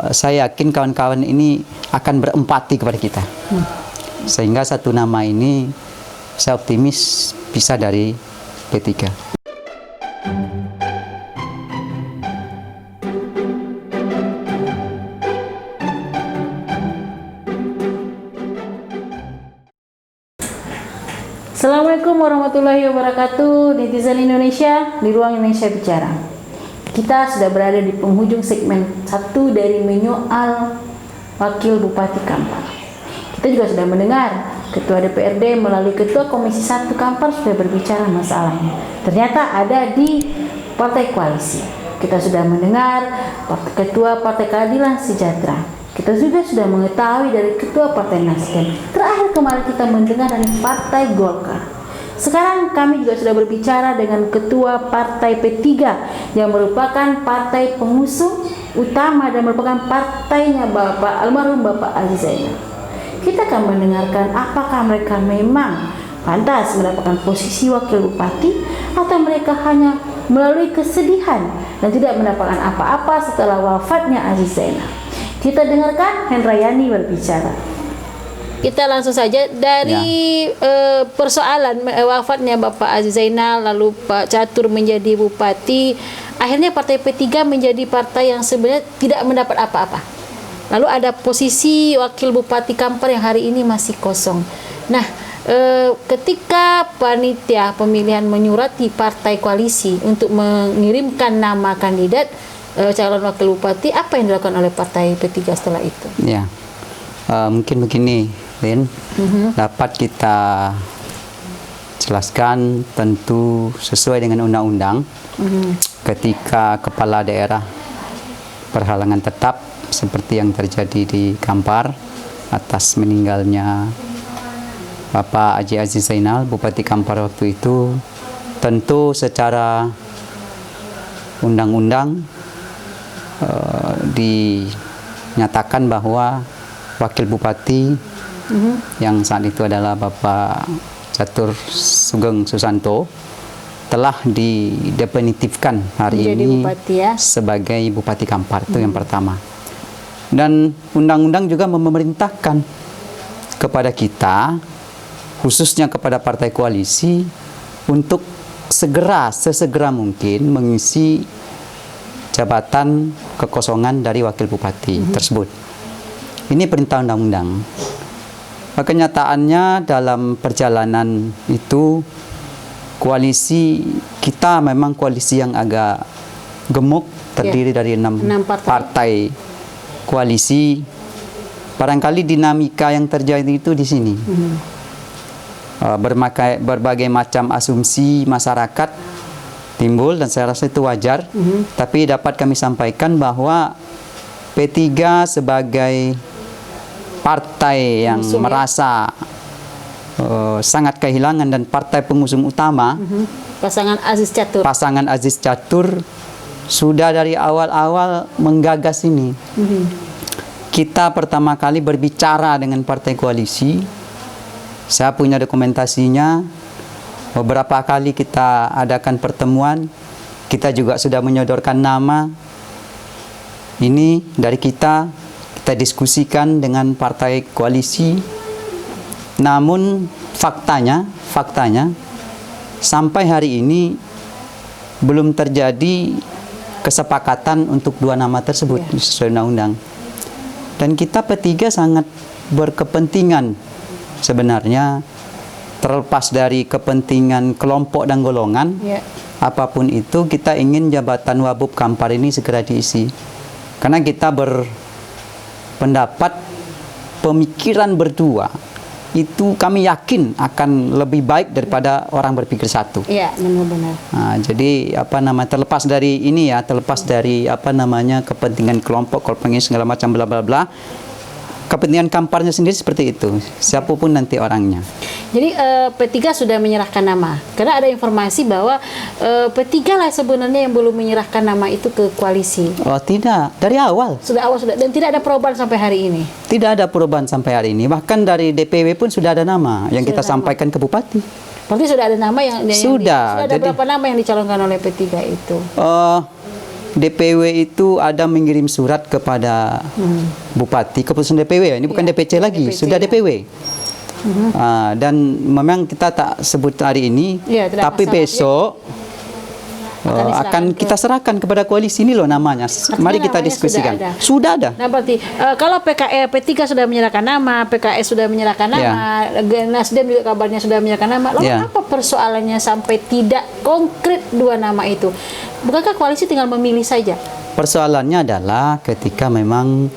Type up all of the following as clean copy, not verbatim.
Saya yakin kawan-kawan ini akan berempati kepada kita. Sehingga satu nama ini saya optimis bisa dari P3. Assalamualaikum warahmatullahi wabarakatuh, netizen Indonesia di Ruang Indonesia Bicara. Kita sudah berada di penghujung segmen 1 dari menyoal Wakil Bupati Kampar. Kita juga sudah mendengar Ketua DPRD melalui Ketua Komisi 1 Kampar sudah berbicara masalahnya. Ternyata ada di Partai Koalisi. Kita sudah mendengar Ketua Partai Keadilan Sejahtera. Kita juga sudah mengetahui dari Ketua Partai Nasdem. Terakhir kemarin kita mendengar dari Partai Golkar. Sekarang kami juga sudah berbicara dengan Ketua Partai P3 yang merupakan partai pengusung utama dan merupakan partainya almarhum Bapak Aziz Zainal. Kita akan mendengarkan apakah mereka memang pantas mendapatkan posisi wakil bupati atau mereka hanya melalui kesedihan dan tidak mendapatkan apa-apa setelah wafatnya Aziz Zainal. Kita dengarkan Hendrayani berbicara. Kita langsung saja dari persoalan wafatnya Bapak Aziz Zainal, lalu Pak Catur menjadi bupati, akhirnya Partai P3 menjadi partai yang sebenarnya tidak mendapat apa-apa. Lalu ada posisi Wakil Bupati Kampar yang hari ini masih kosong. Nah, ketika panitia pemilihan menyurati Partai Koalisi untuk mengirimkan nama kandidat calon Wakil Bupati, apa yang dilakukan oleh Partai P3 setelah itu? Ya, mungkin begini, Lin, dapat kita jelaskan tentu sesuai dengan undang-undang. Ketika kepala daerah berhalangan tetap seperti yang terjadi di Kampar atas meninggalnya Bapak Haji Aziz Zainal, Bupati Kampar waktu itu, tentu secara undang-undang dinyatakan bahwa Wakil Bupati yang saat itu adalah Bapak Catur Sugeng Susanto telah didefinitifkan hari ini bupati, ya? Sebagai Bupati Kampar. Itu yang pertama. Dan undang-undang juga memerintahkan kepada kita, khususnya kepada partai koalisi, untuk sesegera mungkin mengisi jabatan kekosongan dari wakil bupati tersebut. Ini perintah undang-undang. Kenyataannya dalam perjalanan itu koalisi kita memang koalisi yang agak gemuk, terdiri dari 6 partai koalisi. Barangkali dinamika yang terjadi itu di sini. Berbagai macam asumsi masyarakat timbul dan saya rasa itu wajar. Tapi dapat kami sampaikan bahwa P3 sebagai partai yang merasa sangat kehilangan dan partai pengusung utama, pasangan Aziz Catur sudah dari awal-awal menggagas ini. Kita pertama kali berbicara dengan partai koalisi. Saya punya dokumentasinya. Beberapa kali kita adakan pertemuan. Kita juga sudah menyodorkan nama. Ini dari kita diskusikan dengan partai koalisi. Namun faktanya sampai hari ini belum terjadi kesepakatan untuk dua nama tersebut sesuai undang-undang. Dan kita P3 sangat berkepentingan sebenarnya, terlepas dari kepentingan kelompok dan golongan, apapun itu kita ingin jabatan Wabub Kampar ini segera diisi. Karena kita berpendapat pemikiran berdua itu kami yakin akan lebih baik daripada orang berpikir satu. Iya, benar-benar. Nah, jadi terlepas dari ini ya, terlepas dari kepentingan kelompok, kepentingan segala macam bla bla bla. Kepentingan Kamparnya sendiri seperti itu, siapapun nanti orangnya. Jadi P3 sudah menyerahkan nama, karena ada informasi bahwa P3 lah sebenarnya yang belum menyerahkan nama itu ke koalisi. Oh tidak, dari awal. Sudah, dan tidak ada perubahan sampai hari ini. Tidak ada perubahan sampai hari ini, bahkan dari DPW pun sudah ada nama yang kita sampaikan ke Bupati. Berarti sudah ada nama yang sudah. Ada berapa nama yang dicalonkan oleh P3 itu? DPW itu ada mengirim surat kepada Bupati, keputusan DPW ya, ini bukan DPC lagi, DPC, sudah ya. DPW. Dan memang kita tak sebut hari ini, Ya, tidak tapi masalah, besok akan kita serahkan kepada koalisi ini loh namanya. Mari kita namanya diskusikan. sudah Sudah ada. Nah, berarti kalau PKS P3 sudah menyerahkan nama, PKS sudah menyerahkan nama, Nasdem juga kabarnya sudah menyerahkan nama. Lalu Ya. apa persoalannya sampai tidak konkret dua nama itu? Bukankah koalisi tinggal memilih saja? Persoalannya adalah ketika memang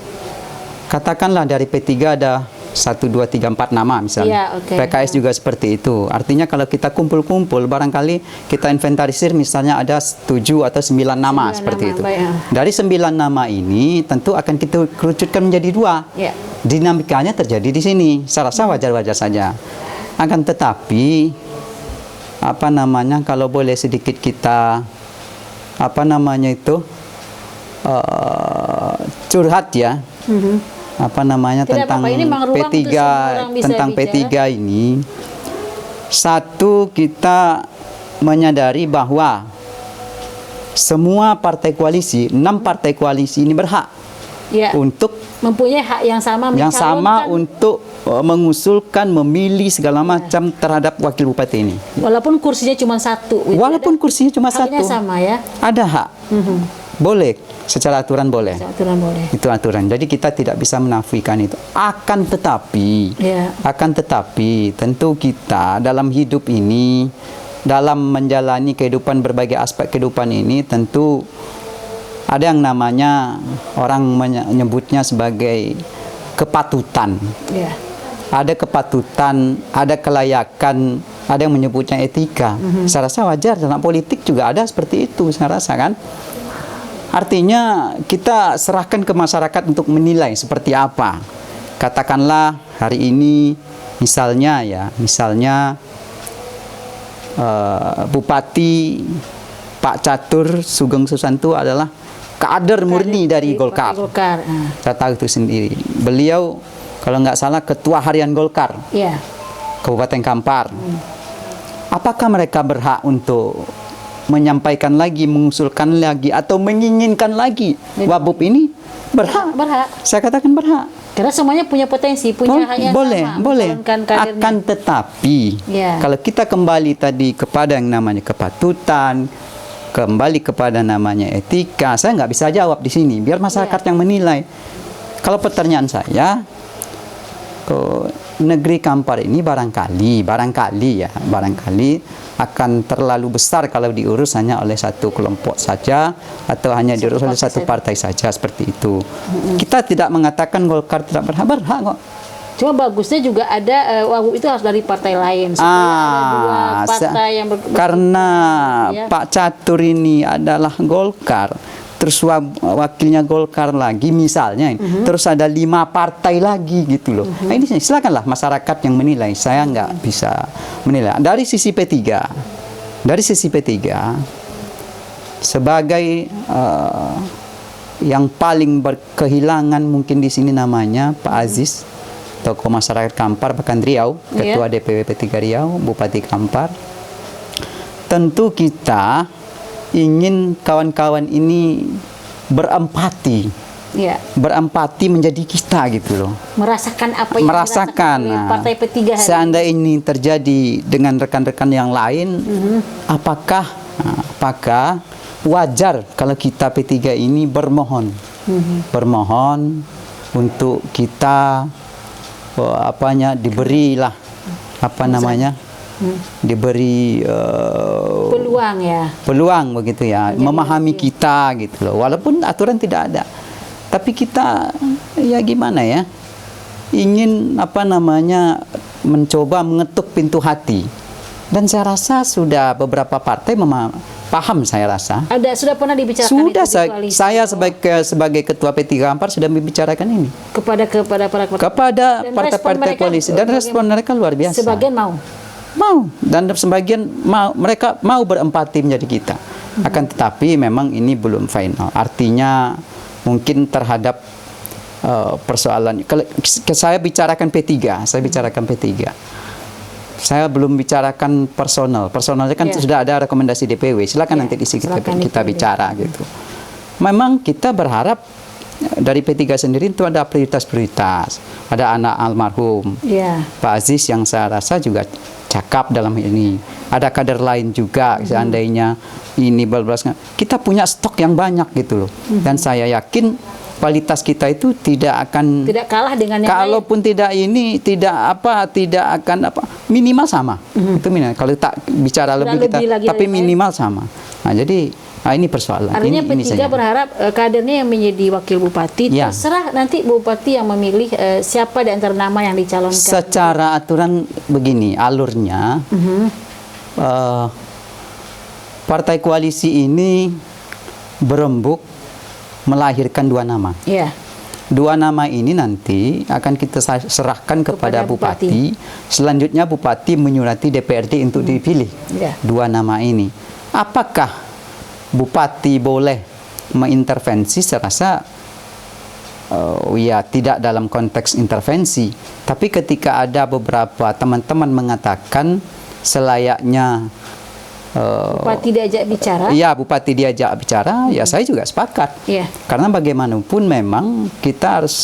katakanlah dari P3 ada 1, 2, 3, 4 nama misalnya. Ya, oke. PKS juga seperti itu. Artinya kalau kita kumpul-kumpul barangkali kita inventarisir misalnya ada 7 atau 9 nama 9 seperti nama, itu. baik, ya. Dari 9 nama ini tentu akan kita kerucutkan menjadi 2. Ya. Dinamikanya terjadi di sini. Saya rasa wajar-wajar saja. Akan tetapi apa namanya kalau boleh sedikit kita apa namanya itu curhat ya. Apa namanya Tidak tentang apa-apa, ini memang ruang P3 untuk semua orang bisa tentang bicara. P3 ini. Satu, kita menyadari bahwa semua partai koalisi, 6 partai koalisi ini berhak Ya. untuk Mempunyai hak yang sama yang sama mencalonkan, untuk mengusulkan, memilih segala macam terhadap wakil bupati ini. walaupun kursinya cuma 1. gitu. Walaupun kursinya cuma Haknya 1, sama ya. ada hak. Boleh, secara aturan boleh. Aturan boleh. Itu aturan. Jadi kita tidak bisa menafikan itu. Akan tetapi, Ya. tentu kita dalam hidup ini, dalam menjalani kehidupan berbagai aspek kehidupan ini, tentu ada yang namanya orang menyebutnya sebagai kepatutan. Ya. Ada kepatutan, ada kelayakan, ada yang menyebutnya etika. Saya rasa wajar dalam politik juga ada seperti itu. Saya rasa kan. Artinya kita serahkan ke masyarakat untuk menilai seperti apa. Katakanlah hari ini misalnya Bupati Pak Catur Sugeng Susanto adalah kader murni dari Golkar. Golkar. Saya tahu itu sendiri. Beliau kalau nggak salah ketua harian Golkar Ya. Kabupaten Kampar. Apakah mereka berhak untuk menyampaikan lagi, mengusulkan lagi, atau menginginkan lagi Wabub ini? Berhak. Berhak. Saya katakan berhak. Karena semuanya punya potensi, punya hak yang Boleh, sama. boleh. mencalonkan kadernya. Akan tetapi, Ya. kalau kita kembali tadi kepada yang namanya kepatutan, kembali kepada namanya etika, saya nggak bisa jawab di sini. Biar masyarakat yang menilai. Kalau pertanyaan saya, negeri Kampar ini barangkali akan terlalu besar kalau diurus hanya oleh satu kelompok saja atau hanya diurus oleh satu partai saja seperti itu. Kita tidak mengatakan Golkar tidak berhak kok. Cuma bagusnya juga ada Wabub itu harus dari partai lain supaya ada dua partai yang karena ya. Pak Catur ini adalah Golkar, terus wakilnya Golkar lagi misalnya, terus ada 5 partai lagi gitu loh. Nah, ini silakanlah masyarakat yang menilai. Saya nggak bisa menilai. Dari sisi P3 sebagai yang paling berkehilangan mungkin di sini namanya Pak Aziz, tokoh masyarakat Kampar, bahkan Riau, Ketua DPW P3 Riau, Bupati Kampar. Tentu kita ingin kawan-kawan ini berempati, berempati menjadi kita gitu loh. Merasakan apa yang merasakan dirasakan oleh Partai P3 hari seandainya ini terjadi dengan rekan-rekan yang lain, apakah wajar kalau kita P3 ini bermohon untuk kita diberilah diberi peluang begitu ya, memahami kita gitu loh, walaupun aturan tidak ada, tapi kita ya gimana ya, ingin mencoba mengetuk pintu hati, dan saya rasa sudah beberapa partai paham, saya rasa sudah pernah dibicarakan sudah itu saya sebagai ketua P3 Kampar sudah membicarakan ini kepada partai-partai koalisi, dan respon mereka luar biasa. Sebagian mau, dan sebagian mereka mau berempati menjadi kita. Akan tetapi memang ini belum final. Artinya mungkin terhadap persoalan, kalau saya bicarakan P3, saya belum bicarakan personalnya kan sudah ada rekomendasi DPW. Silakan nanti di sini kita bicara gitu. memang kita berharap dari P3 sendiri itu ada prioritas-prioritas. Ada anak almarhum Ya. Pak Aziz yang saya rasa juga cakap dalam ini. Ada kader lain juga seandainya ini berbaskan. Kita punya stok yang banyak gitu loh. Dan saya yakin kualitas kita itu tidak akan Tidak kalah dengan yang lain. kalaupun tidak ini tidak akan minimal sama. Itu minimal. Kalau tak bicara lebih kita lebih lagi tapi dari minimal sama. Nah, jadi ini persoalan. Artinya ini P3 saja. berharap kadernya yang menjadi wakil bupati, Ya. terserah nanti bupati yang memilih siapa di antara nama yang dicalonkan. Secara aturan begini alurnya, partai koalisi ini berembuk melahirkan dua nama. Ya. Dua nama ini nanti akan kita serahkan kepada bupati. Selanjutnya bupati menyurati DPRD untuk dipilih. Ya. Dua nama ini. Apakah bupati boleh mengintervensi? Saya rasa ya tidak dalam konteks intervensi. Tapi ketika ada beberapa teman-teman mengatakan selayaknya Bupati diajak bicara. iya, bupati diajak bicara, ya saya juga sepakat. Iya. Karena bagaimanapun memang kita harus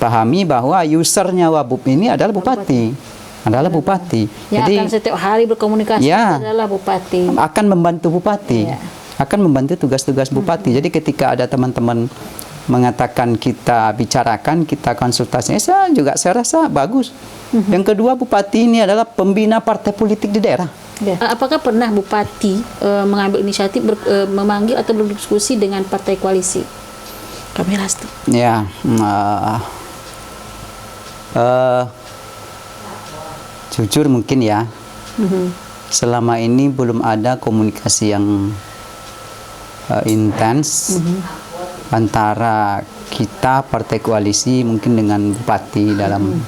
pahami bahwa usernya Wabub ini adalah bupati. Adalah bupati. Yang Jadi akan setiap hari berkomunikasi Ya. adalah bupati. akan membantu bupati. Iya. Akan membantu tugas-tugas bupati. Jadi ketika ada teman-teman mengatakan kita bicarakan, kita konsultasi, saya rasa bagus. Yang kedua, bupati ini adalah pembina partai politik di daerah. Ya. Apakah pernah bupati mengambil inisiatif memanggil atau berdiskusi dengan partai koalisi? Kami restu. Ya, jujur mungkin ya, selama ini belum ada komunikasi yang intens antara kita partai koalisi mungkin dengan bupati dalam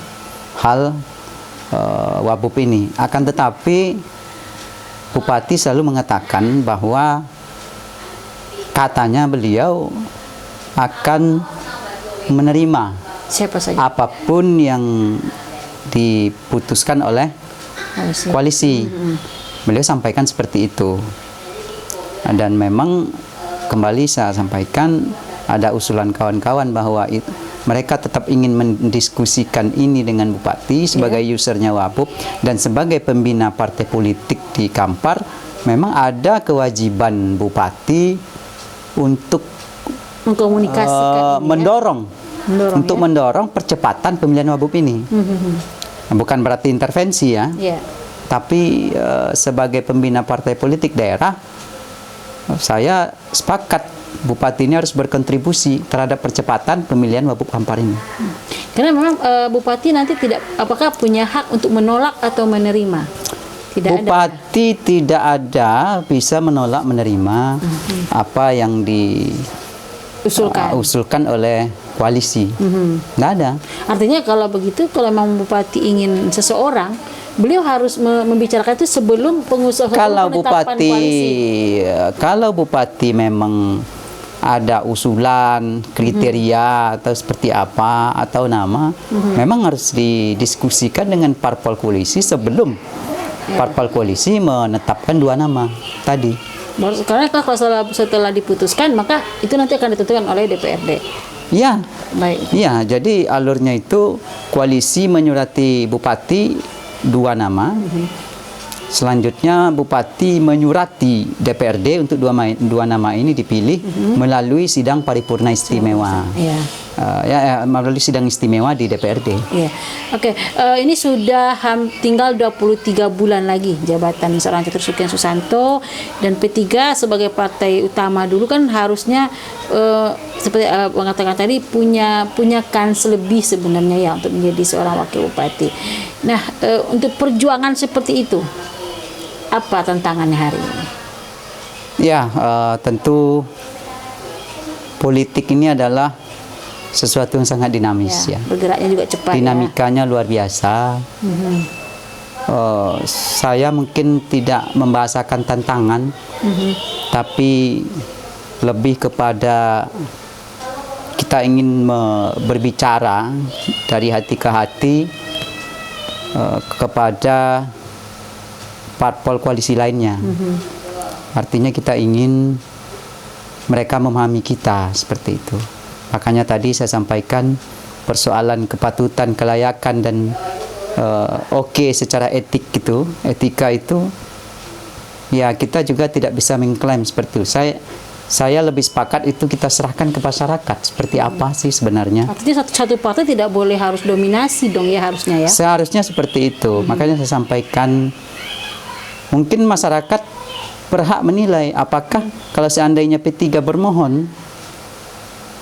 hal Wabub ini. Akan tetapi bupati selalu mengatakan bahwa katanya beliau akan menerima Siapa saja? apapun yang diputuskan oleh koalisi. Beliau sampaikan seperti itu. Dan memang kembali saya sampaikan ada usulan kawan-kawan bahwa mereka tetap ingin mendiskusikan ini dengan bupati sebagai usernya Wabub dan sebagai pembina partai politik di Kampar. Memang ada kewajiban bupati untuk Mengkomunikasikan ini, mendorong untuk ya. mendorong percepatan pemilihan Wabub ini. Bukan berarti intervensi ya. Ya. Tapi sebagai pembina partai politik daerah, saya sepakat bupati ini harus berkontribusi terhadap percepatan pemilihan Wabub Kampar ini. Karena memang bupati nanti apakah punya hak untuk menolak atau menerima? Tidak Bupati ada. tidak ada bisa menolak menerima apa yang diusulkan oleh koalisi. Tidak ada. Artinya kalau begitu, kalau memang bupati ingin seseorang, beliau harus membicarakan itu sebelum penetapan koalisi. Kalau bupati memang ada usulan kriteria atau seperti apa atau nama, memang harus didiskusikan dengan parpol koalisi sebelum parpol koalisi menetapkan dua nama tadi. Karena kalau setelah diputuskan, maka itu nanti akan ditentukan oleh DPRD. Ya, Baik. ya. Jadi alurnya itu koalisi menyurati bupati dua nama. Selanjutnya bupati menyurati DPRD untuk dua nama ini dipilih melalui sidang paripurna istimewa. Ya. Melalui sidang istimewa di DPRD. Iya. Oke, ini sudah tinggal 23 bulan lagi jabatan seorang Catur Sukian Susanto, dan P3 sebagai partai utama dulu kan harusnya seperti mengatakan tadi punya kans lebih sebenarnya ya untuk menjadi seorang wakil bupati. Nah, untuk perjuangan seperti itu apa tantangannya hari ini? Ya, tentu politik ini adalah sesuatu yang sangat dinamis ya. Bergeraknya juga cepat. Dinamikanya luar biasa. Saya mungkin tidak membahasakan tantangan, tapi lebih kepada kita ingin berbicara dari hati ke hati kepada parpol koalisi lainnya. Artinya kita ingin mereka memahami kita seperti itu. Makanya tadi saya sampaikan persoalan kepatutan, kelayakan dan oke secara etika itu ya kita juga tidak bisa mengklaim seperti itu. Saya lebih sepakat itu kita serahkan ke masyarakat seperti apa sih sebenarnya. Artinya satu partai tidak boleh harus dominasi dong ya harusnya ya. Seharusnya seperti itu. Makanya saya sampaikan mungkin masyarakat berhak menilai apakah kalau seandainya P3 bermohon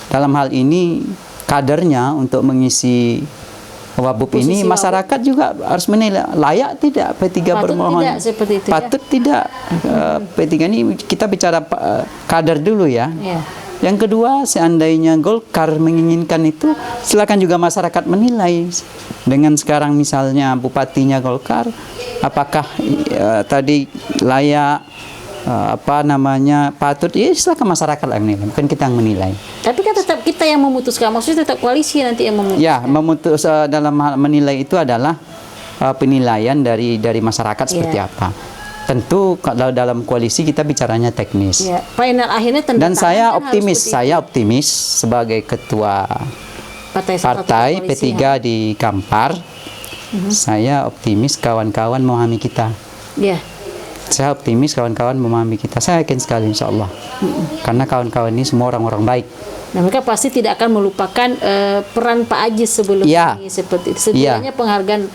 dalam hal ini kadernya untuk mengisi Wabub ini, masyarakat juga harus menilai layak tidak P3 bermohon. Tidak seperti itu, patut tidak. P3 ini kita bicara kader dulu ya. Yang kedua, seandainya Golkar menginginkan itu, silakan juga masyarakat menilai. Dengan sekarang misalnya bupatinya Golkar, apakah tadi layak, patut, ya silakan masyarakat yang menilai, bukan kita yang menilai. Tapi kan tetap kita yang memutuskan, maksudnya tetap koalisi nanti yang memutuskan. Ya, dalam hal menilai itu adalah penilaian dari masyarakat seperti apa. Tentu kalau dalam koalisi kita bicaranya teknis. Ya, final akhirnya dan saya optimis sebagai ketua partai P3 di Kampar, saya optimis kawan-kawan memahami kita. Ya. Saya optimis kawan-kawan memahami kita. Saya yakin sekali insya Allah. Karena kawan-kawan ini semua orang-orang baik. Nah, mereka pasti tidak akan melupakan peran Pak Ajis sebelumnya seperti itu. Setidaknya penghargaan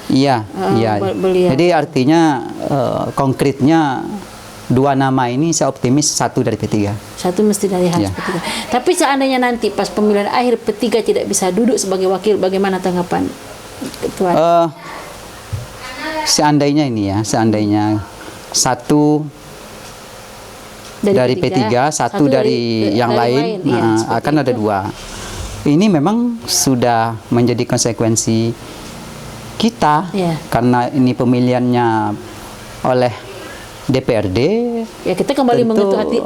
beliau. Jadi artinya konkretnya dua nama ini saya optimis satu dari P3. Satu mesti dari P3. Tapi seandainya nanti pas pemilihan akhir P3 tidak bisa duduk sebagai wakil, bagaimana tanggapan Ketua? Seandainya satu dari P3, satu dari yang lain, akan ada dua. Ini memang sudah menjadi konsekuensi kita, karena ini pemilihannya oleh DPRD. Ya kita kembali mengetuk hati.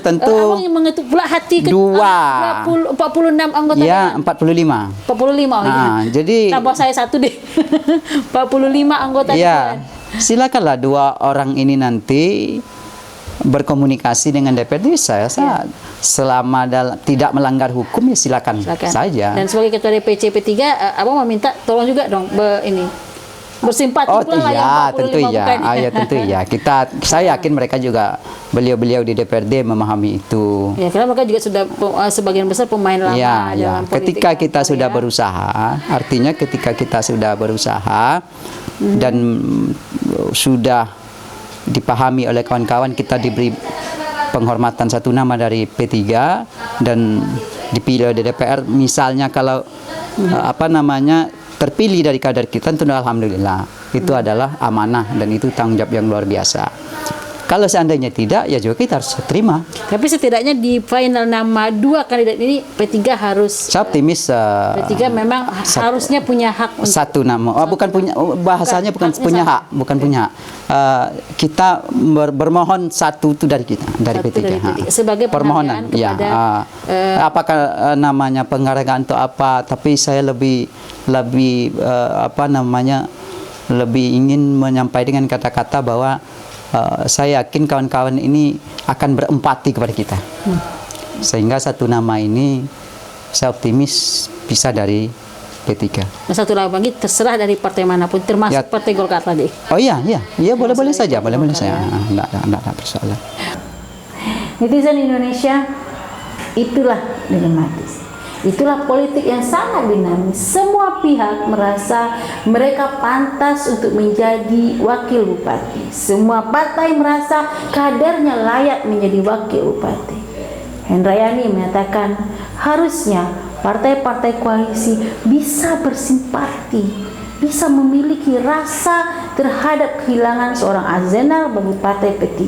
Tentu. Awang yang mengetuk pula hati kedua. 46 anggota. Ya, 45. 45. Jadi tambah saya satu deh. 45 anggota. Ya, silakanlah dua orang ini nanti berkomunikasi dengan DPRD. Saya selama tidak melanggar hukum ya silakan saja. Dan sebagai ketua DPC P3, Abang meminta tolong juga dong bersimpati pula lah yang 45 tentu ya. Saya yakin mereka juga beliau-beliau di DPRD memahami itu. Ya, karena mereka juga sudah sebagian besar pemain lama dalam politik. Ketika kita sudah berusaha, artinya ketika kita sudah berusaha dan sudah dipahami oleh kawan-kawan, kita diberi penghormatan satu nama dari P3 dan dipilih oleh DPR. Misalnya kalau terpilih dari kader kita, tentu alhamdulillah itu adalah amanah dan itu tanggung jawab yang luar biasa. Kalau seandainya tidak, ya juga kita harus terima. Tapi setidaknya di final nama dua kandidat ini P3 harus. Saya optimis. P3 memang harusnya punya hak. Satu nama. Bukan punya. Bahasanya bukan punya hak. Bukan punya hak. Kita bermohon satu itu dari kita, dari P3. Sebagai permohonan kepada. Apakah namanya penghargaan atau apa? Tapi saya lebih lebih ingin menyampaikan dengan kata-kata bahwa saya yakin kawan-kawan ini akan berempati kepada kita. Sehingga satu nama ini saya optimis bisa dari P3. Nah, satu lagi terserah dari partai manapun, termasuk partai Golkar tadi. Oh iya, boleh saja, boleh saja. Enggak ada persoalan. Netizen Indonesia itulah dilematis. Itulah politik yang sangat dinamis. Semua pihak merasa mereka pantas untuk menjadi wakil bupati. Semua partai merasa kadernya layak menjadi wakil bupati. Hendrayani menyatakan harusnya partai-partai koalisi bisa bersimpati, bisa memiliki rasa terhadap kehilangan seorang Azzainal bagi partai P3.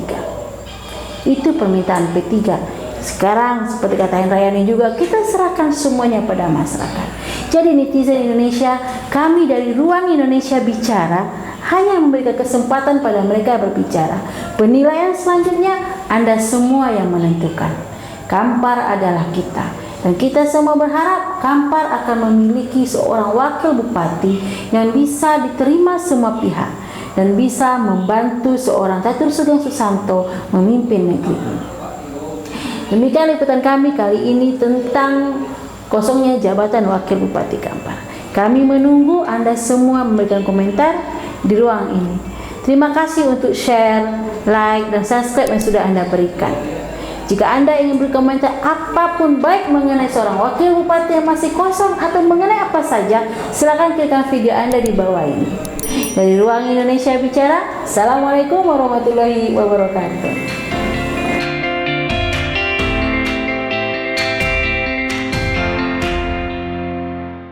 Itu permintaan P3. Sekarang seperti kata Hendrayani juga, kita serahkan semuanya pada masyarakat. Jadi netizen Indonesia, kami dari Ruang Indonesia Bicara hanya memberikan kesempatan pada mereka berbicara. Penilaian selanjutnya Anda semua yang menentukan. Kampar adalah kita, dan kita semua berharap Kampar akan memiliki seorang wakil bupati yang bisa diterima semua pihak dan bisa membantu seorang Datuk Sugeng Susanto memimpin negeri ini. Demikian liputan kami kali ini tentang kosongnya jabatan Wakil Bupati Kampar. Kami menunggu Anda semua memberikan komentar di ruang ini. Terima kasih untuk share, like, dan subscribe yang sudah Anda berikan. Jika Anda ingin berkomentar apapun, baik mengenai seorang wakil bupati yang masih kosong atau mengenai apa saja, silakan klikkan video Anda di bawah ini. Dari Ruang Indonesia Bicara, Assalamualaikum warahmatullahi wabarakatuh.